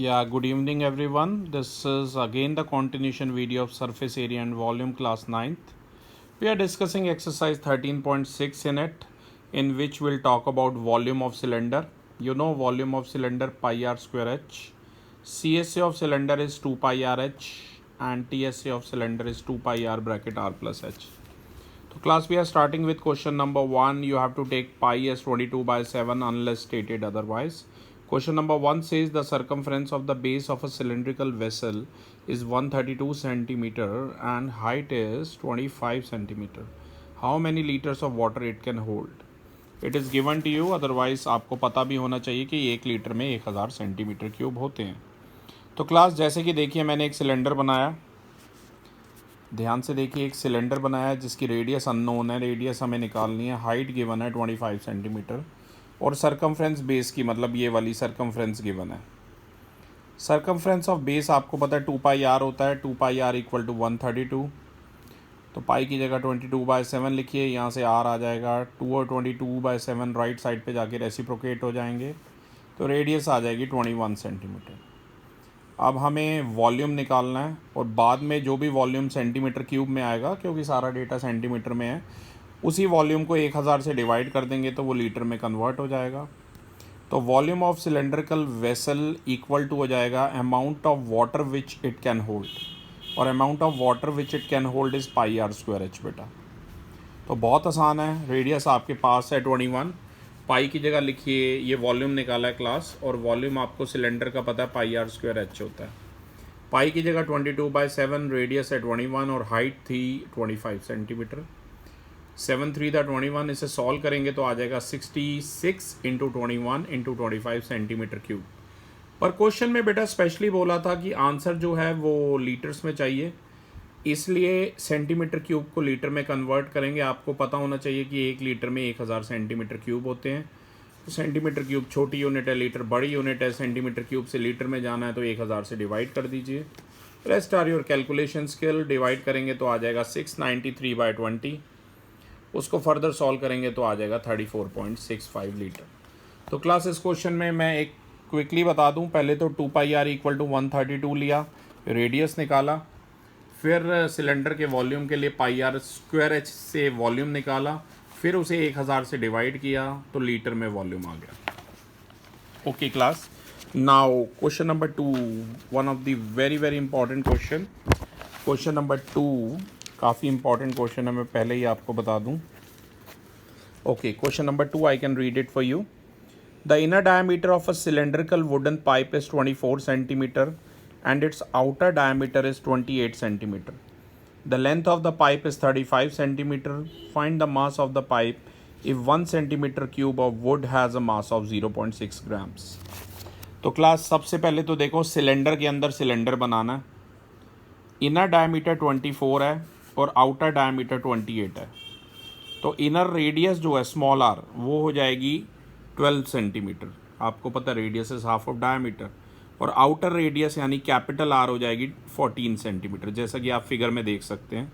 Yeah, good evening everyone. This is again the continuation video of surface area and volume class ninth. We are discussing exercise 13.6 in it, in which we'll talk about volume of cylinder. You know volume of cylinder pi r square h. CSA of cylinder is 2 pi r h and TSA of cylinder is 2 pi r bracket r plus h. So class, we are starting with question number 1. You have to take pi as 22/7 unless stated otherwise. Question number 1 says the circumference of the base of a cylindrical vessel is 132 centimeter and height is 25 centimeter. How many liters of water it can hold? It is given to you, otherwise आपको पता भी होना चाहिए कि 1 litre में 1000 centimetre cube होते हैं. तो क्लास, जैसे कि देखिए मैंने एक सिलेंडर बनाया. ध्यान से देखिए, एक सिलेंडर बनाया है जिसकी रेडियस अननोन है. रेडियस हमें निकालनी है. हाइट गिवन है 25 सेंटीमीटर और सरकमफ्रेंस बेस की, मतलब ये वाली सरकमफ्रेंस गिवन है. सरकमफ्रेंस ऑफ बेस आपको पता है 2 पाई आर होता है. 2 पाई आर इक्वल टू 132. तो पाई की जगह 22/7 लिखिए. यहाँ से आर आ जाएगा 2 और 22/7 राइट साइड पे जाके रेसिप्रोकेट हो जाएंगे. तो रेडियस आ जाएगी 21 सेंटीमीटर. अब हमें वॉल्यूम निकालना है और बाद में जो भी वॉल्यूम सेंटीमीटर क्यूब में आएगा, क्योंकि सारा डेटा सेंटीमीटर में है, उसी वॉल्यूम को 1000 से डिवाइड कर देंगे तो वो लीटर में कन्वर्ट हो जाएगा. तो volume of cylindrical vessel equal to हो जाएगा amount of water which it can hold, और amount of water which it can hold is pi r square h बेटा. तो बहुत आसान है. रेडियस आपके पास है 21. पाई की जगह लिखिए, ये वॉल्यूम निकाला है क्लास, और वॉल्यूम आपको सिलेंडर का पता है पाई आर स्क्वायर एच होता है. पाई की जगह 22/7, रेडियस है 21 और हाइट थी 25 सेंटीमीटर. 7 3 था 21. इसे सॉल्व करेंगे तो आ जाएगा 66 इंटू 21 इंटू 25 सेंटीमीटर क्यूब. पर क्वेश्चन में बेटा स्पेशली बोला था कि आंसर जो है वो लीटर्स में चाहिए, इसलिए सेंटीमीटर क्यूब को लीटर में कन्वर्ट करेंगे. आपको पता होना चाहिए कि 1 लीटर में 1000 सेंटीमीटर क्यूब होते हैं. तो सेंटीमीटर क्यूब छोटी यूनिट है, लीटर बड़ी यूनिट है. सेंटीमीटर क्यूब से लीटर में जाना है तो 1000 से डिवाइड कर दीजिए. Rest are your calculation skill. Divide करेंगे तो आ जाएगा 693/20. उसको फर्दर सॉल्व करेंगे तो आ जाएगा 34.65 लीटर. तो क्लास, इस क्वेश्चन में मैं एक क्विकली बता दूं. पहले तो 2 पाई आर इक्वल टू 132 लिया, रेडियस निकाला, फिर सिलेंडर के वॉल्यूम के लिए पाई आर स्क्वायर एच से वॉल्यूम निकाला, फिर उसे 1000 से डिवाइड किया तो लीटर में वॉल्यूम आ गया. Okay class, now question number 2, one of the very very important question. Question number 2 काफ़ी इंपॉर्टेंट क्वेश्चन है, मैं पहले ही आपको बता दूं. Okay, question number 2, I can read it for you. The inner diameter of a cylindrical wooden pipe is 24 centimetre and its outer diameter is 28 centimeter. The length of the pipe is 35 centimeter. Find the mass of the pipe if 1 centimeter cube of wood has a mass of 0.6 grams. तो class, सबसे पहले तो देखो, cylinder के अंदर cylinder बनाना है. Inner diameter 24 है और आउटर डायमीटर 28 है. तो इनर रेडियस जो है स्मॉल आर वो हो जाएगी 12 सेंटीमीटर. आपको पता है radius is half of diameter. और आउटर रेडियस यानी कैपिटल आर हो जाएगी 14 सेंटीमीटर, जैसा कि आप फिगर में देख सकते हैं.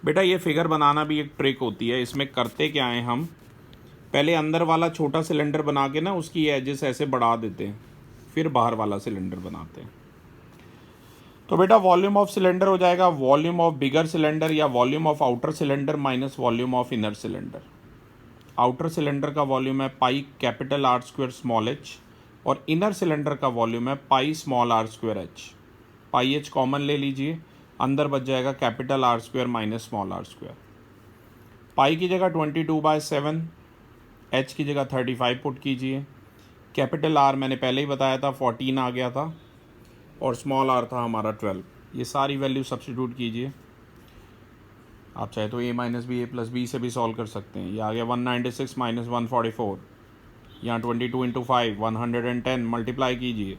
बेटा, ये फिगर बनाना भी एक ट्रिक होती है. इसमें करते क्या है, हम पहले अंदर वाला छोटा सिलेंडर बना के ना उसकी एजेस ऐसे बढ़ा देते हैं, फिर बाहर वाला सिलेंडर बनाते हैं. तो बेटा, वॉल्यूम ऑफ सिलेंडर हो जाएगा वॉल्यूम ऑफ बिगर सिलेंडर या volume of outer cylinder minus volume of inner cylinder. Outer cylinder का वॉल्यूम है pi capital r square small h, और इनर सिलेंडर का वॉल्यूम है pi small r square h. Pi h common ले लीजिए, अंदर बच जाएगा capital r square minus small r square. Pi की जगह 22/7, एच की जगह 35 पुट कीजिए. कैपिटल आर मैंने पहले ही बताया था 14 आ गया था, और स्मॉल आर था हमारा 12. ये सारी वैल्यू सब्स्टिट्यूट कीजिए. आप चाहे तो a minus B A plus B से भी सॉल्व कर सकते हैं. ये आ गया 196 माइनस 144. यहाँ 22 इंटू 5 110 मल्टीप्लाई कीजिए.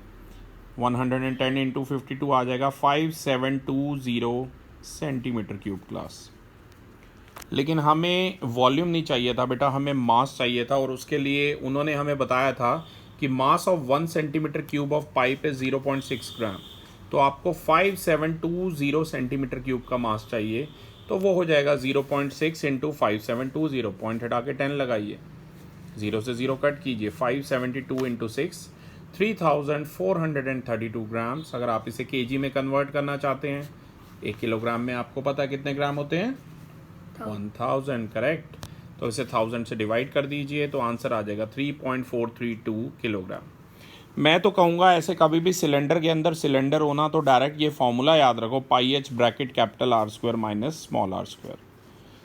110 इंटू 52 आ जाएगा 5720 सेंटीमीटर क्यूब क्लास. लेकिन हमें वॉल्यूम नहीं चाहिए था बेटा, हमें मास चाहिए था. और उसके लिए उन्होंने हमें बताया था कि mass of 1 centimetre cube of pipe है 0.6 ग्राम. तो आपको 5720 सेंटीमीटर क्यूब का मास चाहिए. तो वो हो जाएगा 0.6 इंटू 5720. पॉइंट हटा के 10 लगाइए, 0 से 0 कट कीजिए. 572 इंटू 6 3432 ग्राम्स। अगर आप इसे केजी में कन्वर्ट करना चाहते हैं, 1 किलोग्राम में आपको पता है कितने ग्राम होते हैं? 1000, करेक्ट। तो इसे 1000 से डिवाइड कर दीजिए तो आंसर आ जाएगा 3.432 किलोग्राम। मैं तो कहूँगा ऐसे कभी भी सिलेंडर के अंदर सिलेंडर होना तो डायरेक्ट ये फॉर्मूला याद रखो, pi h bracket capital r square minus small r square.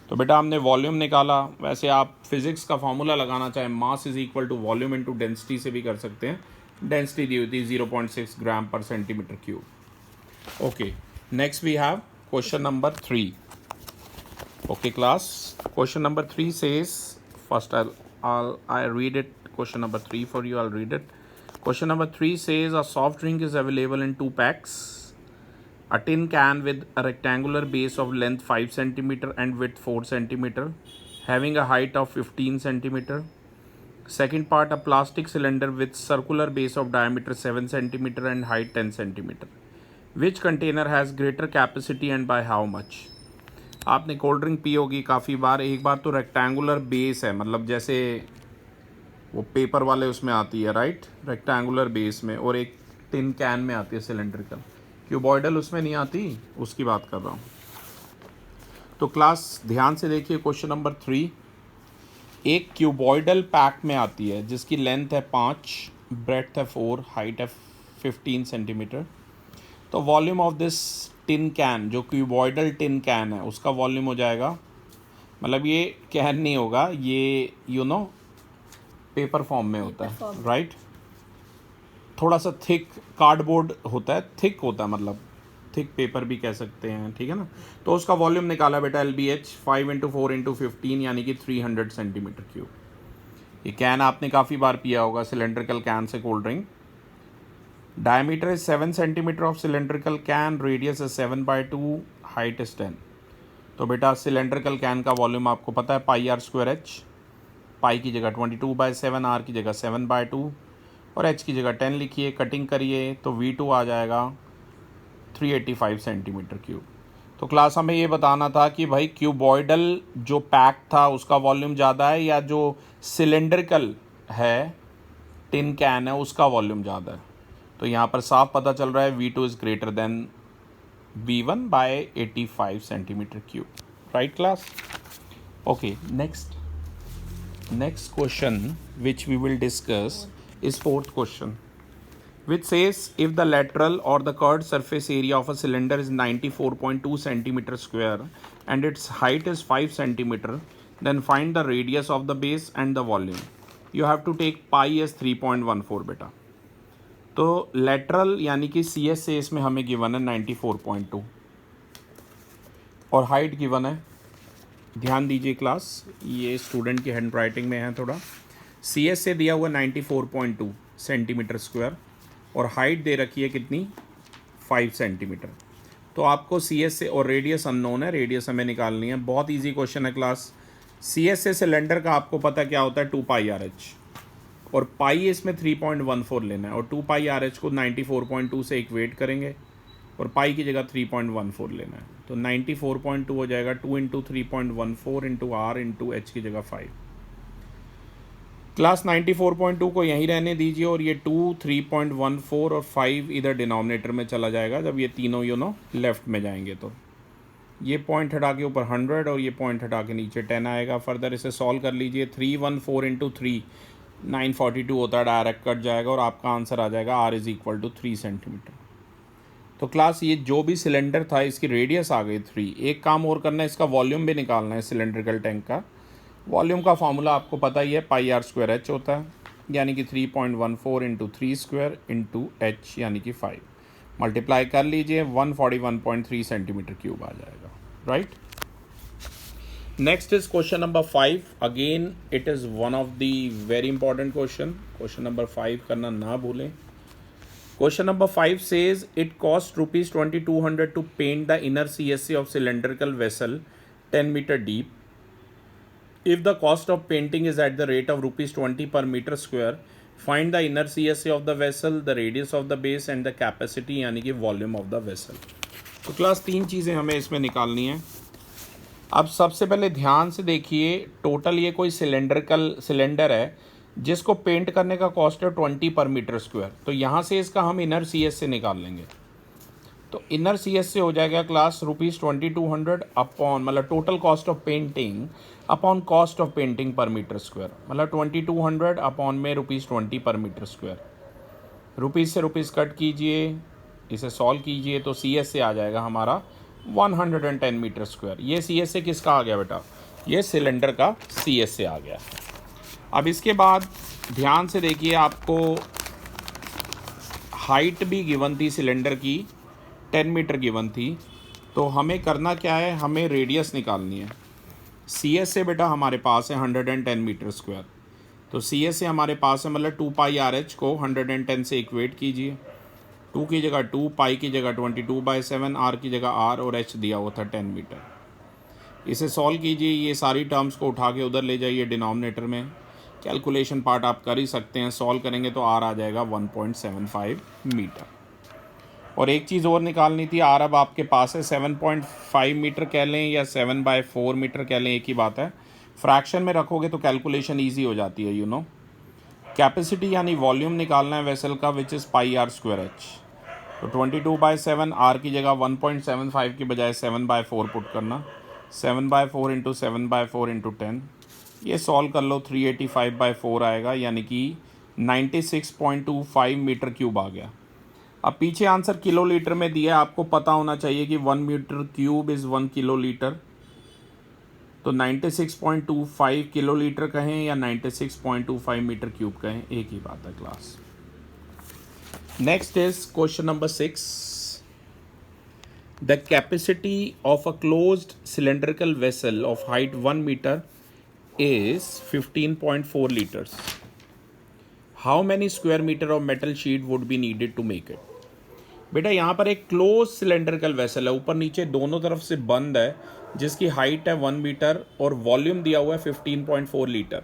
तो बेटा हमने वॉल्यूम निकाला। वैसे आप फिजिक्स का फॉर्मूला लगाना चाहें, mass is equal to volume into density से भी कर सकते हैं। डेंसिटी दी हुई थी 0.6 ग्राम पर centimetre cube. Okay, next we have question number 3। Okay class, question number 3 says, first I read it, question number 3 for you, I'll read it. Question number 3 says a soft drink is available in 2 packs. A tin can with a rectangular base of length 5 centimeter and width 4 centimeter, having a height of 15 centimeter. Second part, a plastic cylinder with circular base of diameter 7 centimeter and height 10 centimeter. Which container has greater capacity and by how much? आपने cold drink P होगी काफ़ी बार। एक बार तो rectangular base है, मतलब जैसे वो paper वाले उसमें आती है, राइट, रेक्टेंगुलर बेस में, और एक टिन कैन में आती है सिलेंड्रिकल। क्यूबॉइडल उसमें नहीं आती, उसकी बात कर रहा हूँ। तो क्लास ध्यान से देखिए क्वेश्चन नंबर 3। एक क्यूबॉइडल पैक में आती है जिसकी लेंथ है 5, ब्रेड्थ है 4, हाइट है 15 सेंटीमीटर। तो volume of this tin can, जो क्यूबॉइडल टिन कैन है, उसका वॉल्यूम हो जाएगा, मतलब ये कैन नहीं होगा, ये पेपर फॉर्म में होता है, राइट। थोड़ा सा थिक कार्डबोर्ड होता है, थिक होता है, मतलब थिक पेपर भी कह सकते हैं, ठीक है ना। तो उसका वॉल्यूम निकाला बेटा, LBH 5 × 4 × 15 यानी कि 300 सेंटीमीटर क्यूब। ये कैन आपने काफ़ी बार पिया होगा, cylindrical can say cold drink. Diameter is 7 centimeter of cylindrical can, radius is 7/2, height is 10। तो बेटा सिलेंड्रिकल कैन का वॉल्यूम आपको पता है पाई आर स्क्वायर एच। पाई की जगह 22/7, आर की जगह 7/2 और एच की जगह 10 लिखिए, कटिंग करिए तो V2 आ जाएगा 385 सेंटीमीटर क्यूब। तो क्लास हमें ये बताना था कि भाई क्यूबॉइडल जो पैक था उसका वॉल्यूम ज़्यादा है या जो सिलेंड्रिकल है टिन कैन है उसका वॉल्यूम ज़्यादा है। तो यहाँ पर साफ पता चल रहा है V2 is greater than V1 by 85 centimetre cube, right class. Okay, next question which we will discuss is 4th question, which says if the lateral or the curved surface area of a cylinder is 94.2 centimeter square and its height is 5 centimeter, then find the radius of the base and the volume. You have to take pi as 3.14 बेटा। तो lateral यानी कि CS से इसमें हमें given है 94.2 और height given है, ध्यान दीजिए क्लास, ये स्टूडेंट की हैंड राइटिंग में है थोड़ा। CS से दिया हुआ 94.2 सेंटीमीटर स्क्वायर और हाइट दे रखी है कितनी, 5 सेंटीमीटर। तो आपको CS से, और रेडियस अननोन है, रेडियस हमें निकालनी है। बहुत इजी क्वेश्चन है क्लास। CS से सिलेंडर का आपको पता क्या होता है, 2πRh, और पाई इसमें 3.14 लेना है, और 2πRh को 94.2 से इक्वेट करेंगे और पाई की जगह 3.14 लेना है। तो 94.2 हो जाएगा 2 × 3.14 × R × H की जगह 5। क्लास 94.2 को यहीं रहने दीजिए और ये 2, 3.14 और 5 इधर डिनोमिनेटर में चला जाएगा जब ये तीनों लेफ्ट में जाएंगे। तो ये पॉइंट हटा के ऊपर 100 और ये पॉइंट हटा के नीचे 10 आएगा। फर्दर इसे सॉल्व कर लीजिए, 314 × 3 942 होता है, डायरेक्ट कट जाएगा और आपका आंसर आ जाएगा R = 3 सेंटीमीटर। तो क्लास ये जो भी सिलेंडर था इसकी रेडियस आ गई 3। एक काम और करना है, इसका वॉल्यूम भी निकालना है सिलेंड्रिकल टैंक का। वॉल्यूम का फार्मूला आपको पता ही है, पाई आर स्क्वायर एच होता है, यानी कि 3.14 × 3 स्क्वायर × H यानी कि 5। मल्टीप्लाई कर लीजिए, 141.3 सेंटीमीटर क्यूब आ जाएगा, right. Next is question number 5। Again it is one of the very important question. Question number 5 करना ना भूलें। Question number 5 says it costs ₹2200 to paint the inner CSA of cylindrical vessel 10 meter deep. If the cost of painting is at the rate of ₹20 per meter square, find the inner CSA of the vessel, the radius of the base and the capacity यानी कि volume of the vessel. तो class 3 चीज़ें हमें इसमें निकालनी है। अब सबसे पहले ध्यान से देखिए, टोटल ये कोई सिलेंडर है जिसको पेंट करने का कॉस्ट है 20 पर मीटर स्क्वायर। तो यहाँ से इसका हम इनर सी एस से निकाल लेंगे। तो इनर सी एस से हो जाएगा क्लास ₹2200 अपॉन मतलब total cost of painting upon cost of painting पर मीटर स्क्वायर, मतलब 2200 अपॉन में ₹20 पर मीटर स्क्वायर। रुपीज़ से रुपीज़ कट कीजिए, इसे सॉल्व कीजिए तो सी एस से आ जाएगा हमारा 110 मीटर स्क्वायर। ये सी एस से किसका आ गया बेटा? ये सिलेंडर का सी एस से आ गया। अब इसके बाद ध्यान से देखिए, आपको हाइट भी गिवन थी सिलेंडर की, 10 मीटर गिवन थी। तो हमें करना क्या है, हमें रेडियस निकालनी है। सी एस से बेटा हमारे पास है 110 मीटर स्क्वायर। तो सी एस से हमारे पास है मतलब 2πRH को 110 से इक्वेट कीजिए। 2 की जगह 2, पाई की जगह 22/7, आर की जगह आर और एच दिया हुआ था 10 मीटर। इसे सॉल्व कीजिए, ये सारी टर्म्स को उठा के उधर ले जाइए डिनोमिनेटर में। कैलकुलेशन पार्ट आप कर ही सकते हैं, सॉल्व करेंगे तो आर आ जाएगा 1.75 मीटर। और एक चीज़ और निकालनी थी, आर अब आपके पास है 7.5 मीटर कह लें या 7/4 मीटर कह लें, एक ही बात है। फ्रैक्शन में रखोगे तो कैलकुलेशन ईजी हो जाती है, कैपेसिटी यानी वॉल्यूम निकालना है वेसल का, विच इज़ πr²h। तो 22/7, आर की जगह 1.75 की बजाय 7/4 पुट करना, 7/4 इंटू 7/4 इंटू 10। ये सॉल्व कर लो, 385/4 आएगा, यानी कि 96.25 मीटर क्यूब आ गया। अब पीछे आंसर किलो लीटर में दिया है, आपको पता होना चाहिए कि 1 metre cube is 1 kilo litre. तो 96.25 किलो लीटर कहें या 96.25 मीटर क्यूब कहें, एक ही बात है class. Next is question number 6। The capacity of a closed cylindrical vessel of height 1 metre is 15.4 liters. How many square meter of metal sheet would be needed to make it? बेटा यहाँ पर एक close cylindrical vessel है, ऊपर नीचे दोनों तरफ से बंद है, जिसकी हाइट है 1 मीटर और वॉल्यूम दिया हुआ है 15.4 लीटर।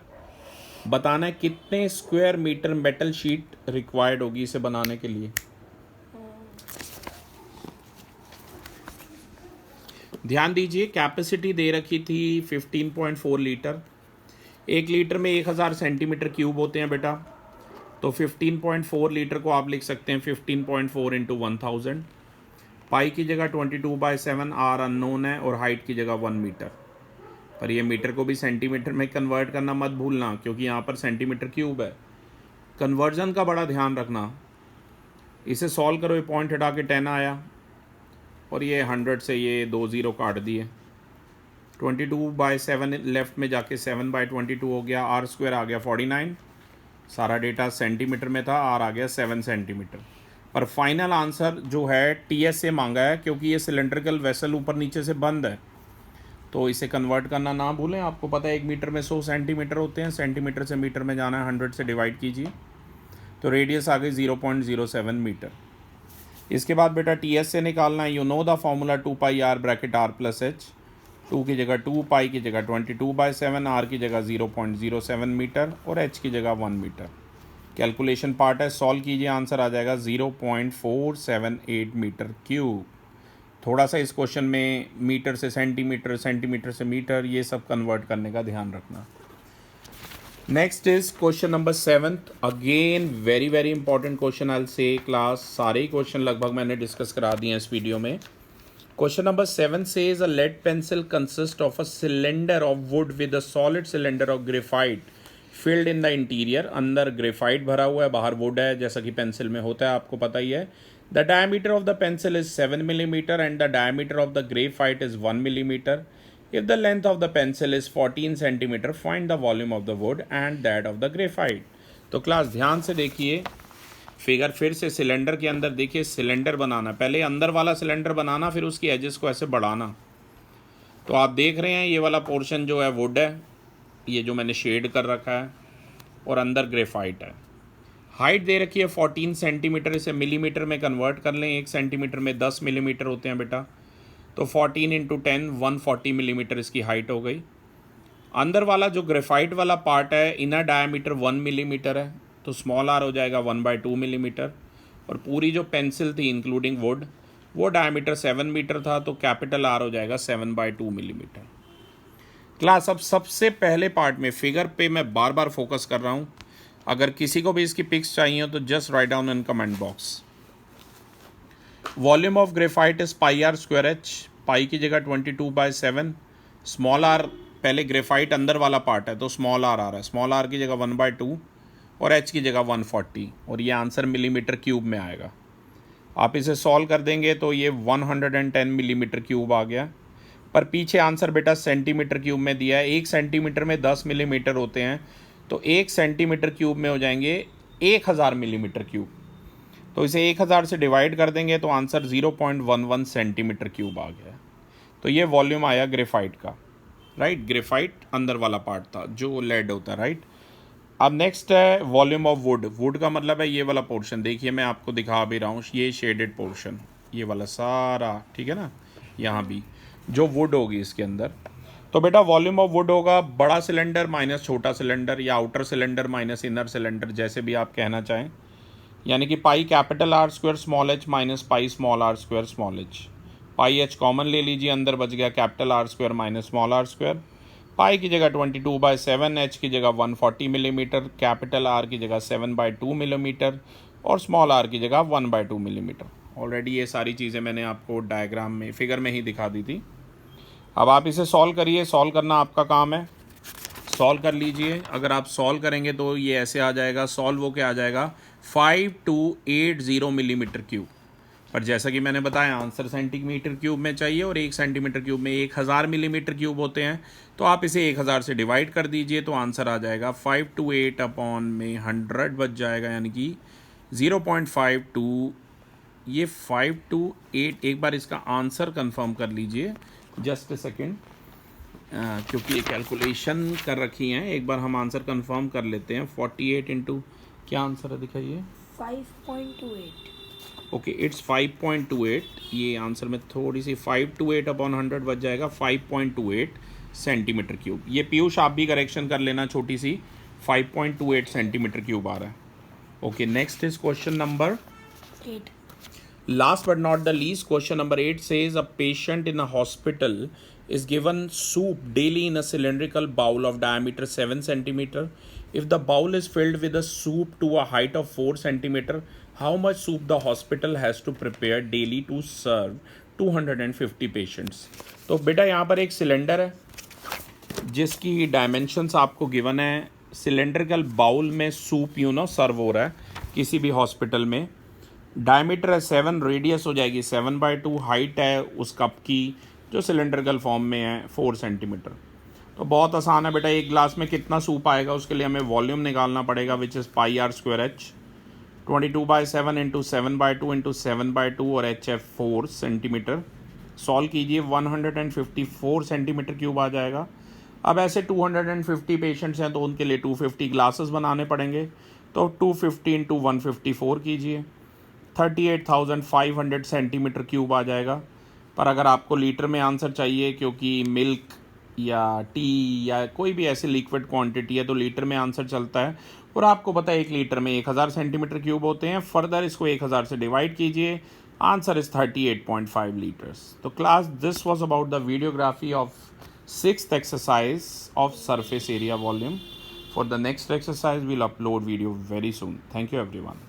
बताना है कितने square metre metal sheet required होगी इसे बनाने के लिए। ध्यान दीजिए, कैपेसिटी दे रखी थी 15.4 लीटर। 1 लीटर में 1000 सेंटीमीटर क्यूब होते हैं बेटा। तो 15.4 लीटर को आप लिख सकते हैं 15.4 इंटू 1000। पाई की जगह 22/7, आर अननोन है और हाइट की जगह 1 मीटर। पर ये मीटर को भी सेंटीमीटर में कन्वर्ट करना मत भूलना, क्योंकि यहाँ पर सेंटीमीटर क्यूब है। कन्वर्जन का बड़ा ध्यान रखना। इसे सॉल्व करो, ये पॉइंट हटा के 10 आया और ये 100 से ये 2 0 काट दिए। 22/7 लेफ्ट में जाके 7/22 हो गया, आर स्क्वायर आ गया 49। सारा डेटा सेंटीमीटर में था, आर आ गया 7 सेंटीमीटर। पर फाइनल आंसर जो है टीएस से मांगा है, क्योंकि ये सिलेंड्रिकल वेसल ऊपर नीचे से बंद है। तो इसे कन्वर्ट करना ना भूलें। आपको पता है 1 मीटर में 100 सेंटीमीटर होते हैं, सेंटीमीटर से मीटर में जाना है, 100 से डिवाइड कीजिए तो रेडियस आ गई 0.07 मीटर। इसके बाद बेटा टीएस से निकालना है। You know the formula 2πr bracket r plus H. 2 की जगह 2, पाई की जगह 22/7, आर की जगह 0.07 मीटर और एच की जगह 1 मीटर। कैलकुलेशन पार्ट है, सॉल्व कीजिए, आंसर आ जाएगा 0.478 मीटर क्यूब। थोड़ा सा इस क्वेश्चन में मीटर से सेंटीमीटर, सेंटीमीटर से मीटर, ये सब कन्वर्ट करने का ध्यान रखना। Next is question number 7। Again very very important question I will say class. सारे ही क्वेश्चन लगभग मैंने डिस्कस करा दिए हैं इस वीडियो में। Question number 7 says a lead pencil consists of a cylinder of wood with a solid cylinder of graphite filled in the interior. अंदर graphite भरा हुआ है, बाहर वुड है, जैसा कि पेंसिल में होता है, आपको पता ही है। The diameter of the pencil is 7 mm and the diameter of the graphite is 1 mm. If the length of the pencil is 14 cm, find the volume of the wood and that of the graphite. तो class ध्यान से देखिए figure, फिर से cylinder के अंदर देखिए, cylinder बनाना, पहले अंदर वाला सिलेंडर बनाना, फिर उसकी एजेस को ऐसे बढ़ाना। तो आप देख रहे हैं ये वाला पोर्शन जो है वुड है, ये जो मैंने शेड कर रखा है, और अंदर ग्रेफाइट है। हाइट दे रखी है 14 सेंटीमीटर, इसे मिलीमीटर में कन्वर्ट कर लें। 1 सेंटीमीटर में 10 मिलीमीटर होते हैं बेटा। तो 14 इंटू 10, 140 मिलीमीटर इसकी हाइट हो गई। अंदर वाला जो ग्रेफाइट वाला पार्ट है, इनर डायमीटर 1 मिलीमीटर है, तो स्मॉल आर हो जाएगा 1/2 मिलीमीटर। और पूरी जो पेंसिल थी इंक्लूडिंग वुड, वो डायमीटर 7 मीटर था, तो कैपिटल आर हो जाएगा 7/2 मिलीमीटर। क्लास अब सबसे पहले पार्ट में फिगर पे मैं बार बार फोकस कर रहा हूँ, अगर किसी को भी इसकी पिक्स चाहिए तो just write down in comment box. Volume of graphite is pi r square h, pi की जगह 22/7, स्मॉल आर पहले ग्रेफाइट अंदर वाला पार्ट है तो स्मॉल आर आ रहा है, स्मॉल आर की जगह 1/2 और एच की जगह 140, और ये आंसर मिलीमीटर क्यूब में आएगा। आप इसे सॉल्व कर देंगे तो ये 110 मिलीमीटर क्यूब आ गया, पर पीछे आंसर बेटा सेंटीमीटर क्यूब में दिया है। 1 सेंटीमीटर में 10 मिलीमीटर होते हैं, तो 1 सेंटीमीटर क्यूब में हो जाएंगे 1000 मिलीमीटर क्यूब। तो इसे 1000 से डिवाइड कर देंगे तो आंसर 0.11 सेंटीमीटर क्यूब आ गया। तो ये वॉल्यूम आया ग्रेफाइट का, राइट। ग्रेफाइट अंदर वाला पार्ट था जो लेड होता है, राइट। अब नेक्स्ट है वॉल्यूम ऑफ वुड। वुड का मतलब है ये वाला पोर्शन, देखिए मैं आपको दिखा भी रहा हूँ, ये शेडेड पोर्शन, ये वाला सारा, ठीक है ना, यहाँ भी जो वुड होगी इसके अंदर। तो बेटा वॉल्यूम ऑफ वुड होगा बड़ा सिलेंडर माइनस छोटा सिलेंडर, या outer cylinder minus inner cylinder, जैसे भी आप कहना चाहें। यानी कि pi capital r square small h minus pi small r square small h. Pi h common ले लीजिए, अंदर बच गया capital r square minus small r square. Pi की जगह 22/7, एच की जगह 140 मिलीमीटर, कैपिटल आर की जगह 7/2 मिलीमीटर और स्मॉल आर की जगह 1/2 मिलीमीटर। ऑलरेडी ये सारी चीज़ें मैंने आपको डायग्राम में, फिगर में ही दिखा दी थी। अब आप इसे सॉल्व करिए, सॉल्व करना आपका काम है, सॉल्व कर लीजिए। अगर आप सॉल्व करेंगे तो ये ऐसे आ जाएगा, सॉल्व हो के आ जाएगा 5280 मिलीमीटर क्यूब। पर जैसा कि मैंने बताया आंसर सेंटीमीटर क्यूब में चाहिए, और 1 सेंटीमीटर क्यूब में 1000 मिलीमीटर क्यूब होते हैं, तो आप इसे 1000 से डिवाइड कर दीजिए तो आंसर आ जाएगा 528 अपॉन में 100 बच जाएगा, यानी कि 0.52। ये 528, एक बार इसका आंसर कंफर्म कर लीजिए, जस्ट ए सेकेंड, क्योंकि ये कैलकुलेशन कर रखी हैं, एक बार हम आंसर कंफर्म कर लेते हैं। 48 इंटू क्या आंसर है दिखाइए, 5.28। Okay, it's 5.28। ये आंसर में थोड़ी सी 528 अपॉन 100 बच जाएगा 5.28 सेंटीमीटर क्यूब। ये पीयूष आप भी करेक्शन कर लेना, छोटी सी 5.28 सेंटीमीटर क्यूब आ रहा है। Okay, next is question number 8। Last but not the least, question number 8 says a patient in a hospital is given soup daily in a cylindrical bowl of diameter 7 centimeter. If the bowl is filled with the soup to a height of 4 centimeter, how much soup the hospital has to prepare daily to serve 250 patients? तो बेटा यहाँ पर एक cylinder है जिसकी dimensions आपको given है। Cylindrical bowl में सूप सर्व हो रहा है किसी भी हॉस्पिटल में। डायमीटर है 7, रेडियस हो जाएगी 7/2, हाइट है उस कप की जो सिलेंड्रिकल फॉर्म में है 4 सेंटीमीटर। तो बहुत आसान है बेटा, एक ग्लास में कितना सूप आएगा उसके लिए हमें वॉल्यूम निकालना पड़ेगा, which is pi r square h. 22/7 into 7/2 into 7/2 और एच है 4 सेंटीमीटर। सॉल्व कीजिए, 154 सेंटीमीटर क्यूब आ जाएगा। अब ऐसे 250 पेशेंट्स हैं तो उनके लिए 250 ग्लासेस बनाने पड़ेंगे, तो 250 इंटू 154 कीजिए, 38,500 सेंटीमीटर क्यूब आ जाएगा। पर अगर आपको लीटर में आंसर चाहिए, क्योंकि मिल्क या टी या कोई भी ऐसी लिक्विड क्वांटिटी है तो लीटर में आंसर चलता है, और आपको पता है 1 लीटर में 1000 सेंटीमीटर क्यूब होते हैं। फर्दर इसको 1000 से डिवाइड कीजिए, आंसर इज 38.5 लीटर्स। तो class, this was about the videography of 6th exercise of surface area volume. For the next exercise, we'll upload video very soon. Thank you everyone.